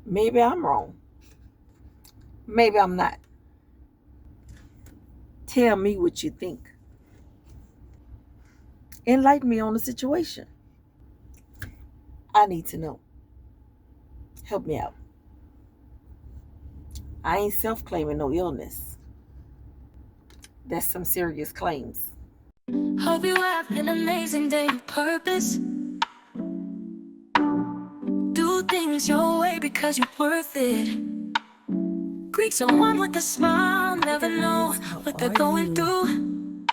Maybe I'm wrong. Maybe I'm not. Tell me what you think. Enlighten me on the situation. I need to know. Help me out. I ain't self claiming no illness. That's some serious claims. Hope you have an amazing day of purpose. Do things your way because you're worth it. Greet someone with a smile, never know what they're going through.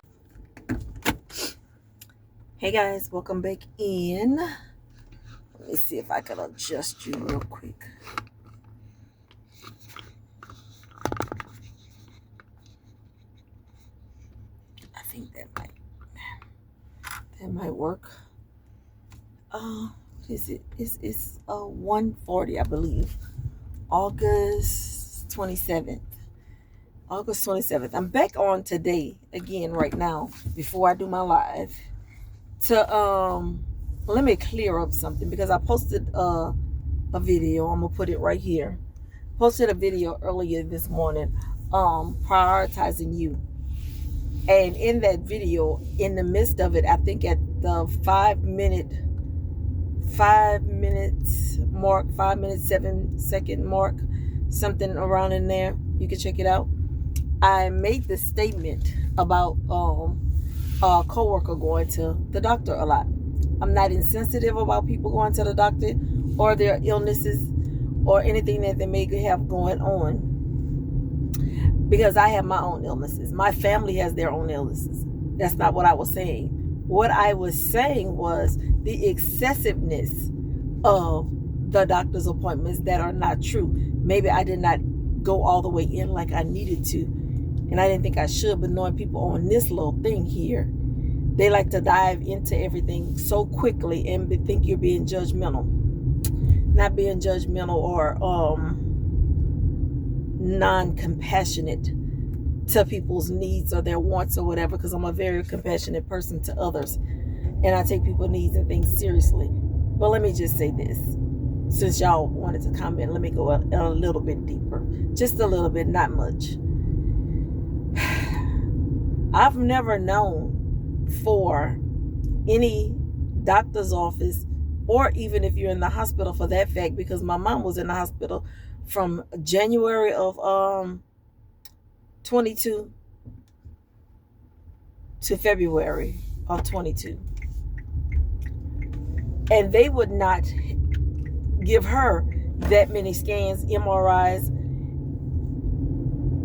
Hey guys, welcome back in. Let me see if I can adjust you real quick. I think that might work. What is it? It's 1:40, I believe. August 27th. August 27th. I'm back on today again right now before I do my live to let me clear up something because I posted a video. I'm gonna put it right here. Posted a video earlier this morning prioritizing you. And in that video, in the midst of it, I think at the 5 minutes mark, 7-second mark, something around in there, you can check it out. I made the statement about a coworker going to the doctor a lot. I'm not insensitive about people going to the doctor or their illnesses or anything that they may have going on, because I have my own illnesses. My family has their own illnesses. That's not what I was saying. What I was saying was the excessiveness of the doctor's appointments that are not true. Maybe I did not go all the way in like I needed to, and I didn't think I should, but knowing people on this little thing here, they like to dive into everything so quickly and think you're being judgmental. Not being judgmental or non-compassionate to people's needs or their wants or whatever, because I'm a very compassionate person to others and I take people's needs and things seriously. But let me just say this, since y'all wanted to comment, let me go a little bit deeper, just a little bit, not much. I've never known for any doctor's office, or even if you're in the hospital for that fact, because my mom was in the hospital from January of 22 to February of 22. And they would not give her that many scans, MRIs,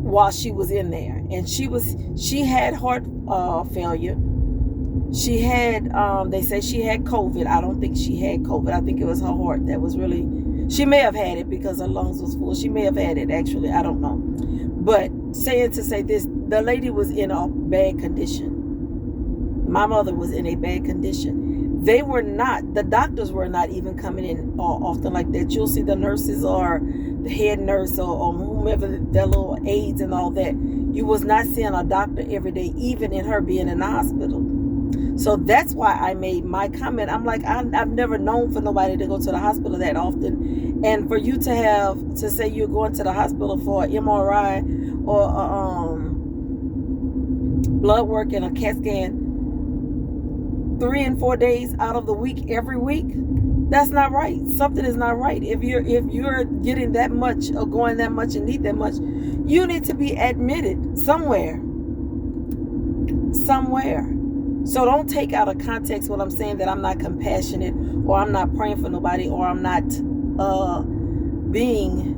while she was in there. And she had heart failure. She had, they say she had COVID. I don't think she had COVID. I think it was her heart that was really, she may have had it because her lungs was full. She may have had it, actually. I don't know. But saying to say this, the lady was in a bad condition. My mother was in a bad condition. They were not, the doctors were not even coming in often like that. You'll see the nurses or the head nurse or whomever, their little aides and all that. You was not seeing a doctor every day, even in her being in the hospital. So that's why I made my comment. I'm like, I've never known for nobody to go to the hospital that often. And for you to have to say you're going to the hospital for an MRI or blood work and a CAT scan 3 and 4 days out of the week, every week, that's not right. Something is not right. If you're getting that much or going that much and need that much, you need to be admitted somewhere. So don't take out of context what I'm saying, that I'm not compassionate or I'm not praying for nobody or I'm not being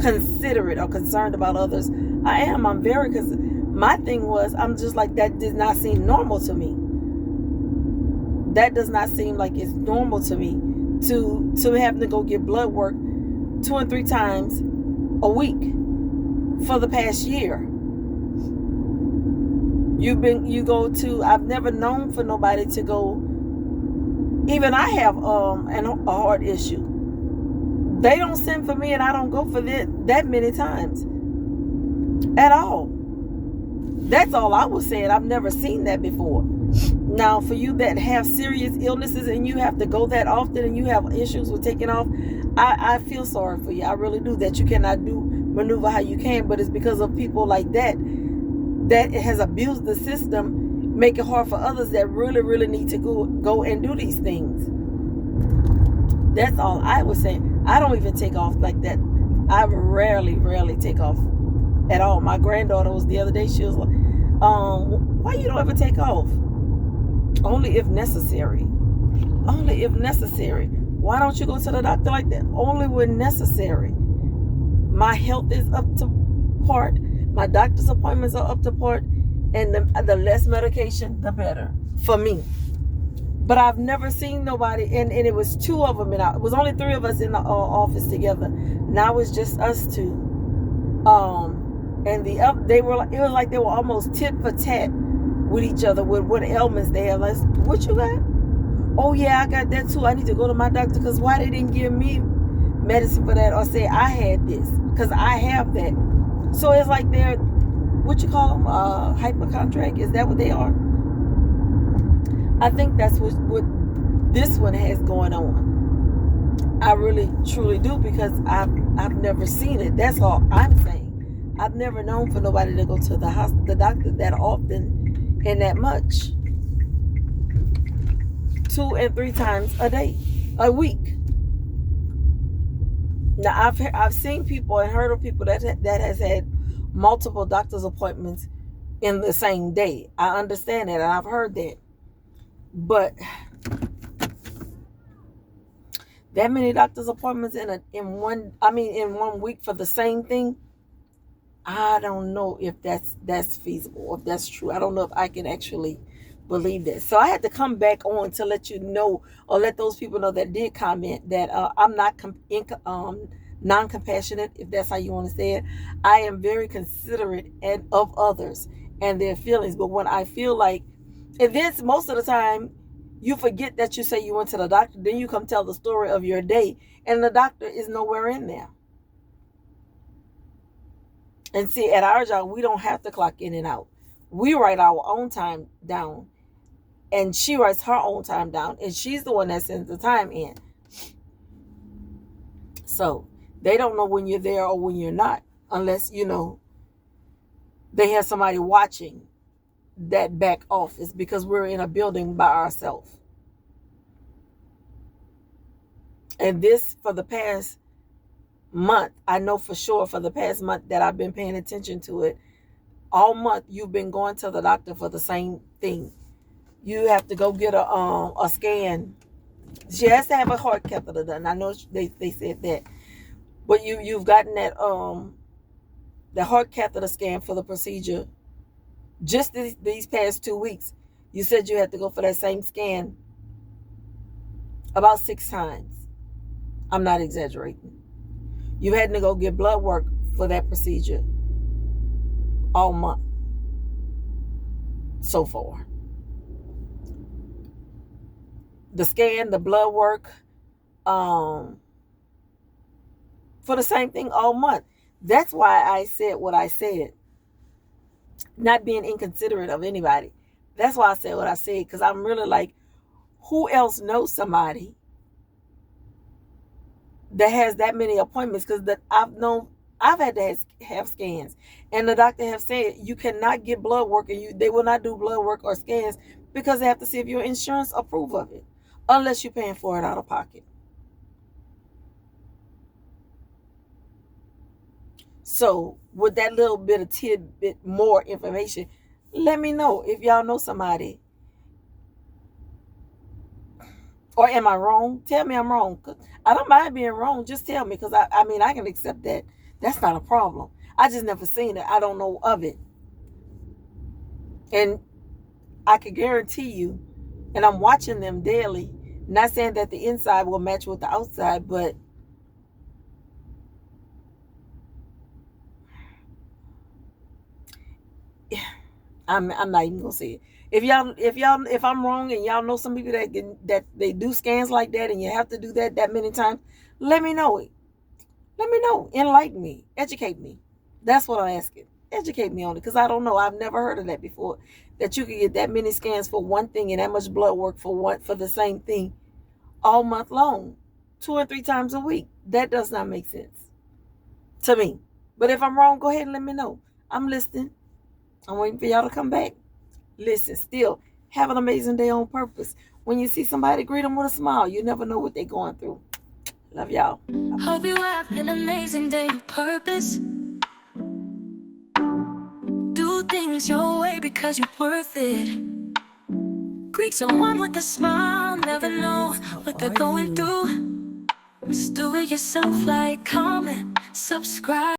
considerate or concerned about others. I am. I'm very, because my thing was, I'm just like, that did not seem normal to me. That does not seem like it's normal to me to have to go get blood work 2 and 3 times a week for the past year. I've never known for nobody to go, even I have a heart issue. They don't send for me and I don't go for that many times at all. That's all I was saying. I've never seen that before. Now, for you that have serious illnesses and you have to go that often and you have issues with taking off, I feel sorry for you. I really do, that you cannot maneuver how you can, but it's because of people like that has abused the system, make it hard for others that really, really need to go and do these things. That's all I was saying. I don't even take off like that. I rarely take off at all. My granddaughter was the other day, she was like, why you don't ever take off? Only if necessary. Only if necessary. Why don't you go to the doctor like that? Only when necessary. My health is up to part. My doctor's appointments are up to part. And the less medication, the better for me. But I've never seen nobody, and it was two of them, and it was only three of us in the office together. Now it's just us two. And the other, it was like they were almost tit for tat with each other with what ailments they have. Like, what you got? Oh yeah, I got that too. I need to go to my doctor, because why they didn't give me medicine for that, or say I had this, because I have that. So it's like they're, what you call them, hypochondriac? Is that what they are? I think that's what this one has going on. I really truly do, because I've never seen it. That's all I'm saying. I've never known for nobody to go to the doctor that often and that much. 2 and 3 times a week. Now I've seen people and heard of people that has had multiple doctor's appointments in the same day. I understand that, and I've heard that. But that many doctor's appointments in 1 week for the same thing, I don't know if that's feasible, or if that's true. I don't know if I can actually believe that. So I had to come back on to let you know, or let those people know that did comment, that I'm not non-compassionate, if that's how you want to say it. I am very considerate of others and their feelings. But when I feel like, and then most of the time, you forget that you say you went to the doctor. Then you come tell the story of your day, and the doctor is nowhere in there. And see, at our job, we don't have to clock in and out. We write our own time down, and she writes her own time down, and she's the one that sends the time in. So they don't know when you're there or when you're not, unless, they have somebody watching that back office, because we're in a building by ourselves. And this, for the past month, I know for sure for the past month that I've been paying attention to it, all month you've been going to the doctor for the same thing. You have to go get a scan. She has to have a heart catheter done. I know they said that, but you've gotten that the heart catheter scan for the procedure. Just these past 2 weeks, you said you had to go for that same scan about 6 times. I'm not exaggerating. You had to go get blood work for that procedure all month so far. The scan, the blood work, for the same thing all month. That's why I said what I said. Not being inconsiderate of anybody. That's why I said what I said, because I'm really like, who else knows somebody that has that many appointments? Because I've had to have scans, and the doctor have said you cannot get blood work, and they will not do blood work or scans, because they have to see if your insurance approve of it, unless you're paying for it out of pocket. So with that little bit of tidbit more information, let me know if y'all know somebody. Or am I wrong? Tell me I'm wrong. I don't mind being wrong. Just tell me, because I can accept that. That's not a problem. I just never seen it. I don't know of it. And I can guarantee you, and I'm watching them daily, not saying that the inside will match with the outside, but I'm not even gonna say it. If I'm wrong and y'all know some people that they do scans like that, and you have to do that many times, let me know it. Let me know. Enlighten me. Educate me. That's what I'm asking. Educate me on it, because I don't know. I've never heard of that before. That you can get that many scans for one thing and that much blood work for the same thing all month long. 2 or 3 times a week. That does not make sense to me. But if I'm wrong, go ahead and let me know. I'm listening. I'm waiting for y'all to come back. Listen, still, have an amazing day on purpose. When you see somebody, greet them with a smile. You never know what they're going through. Love y'all. Hope you have an amazing day on purpose. Do things your way because you're worth it. Greet someone with a smile, never know what they're going through. Just do it yourself, like, comment, subscribe.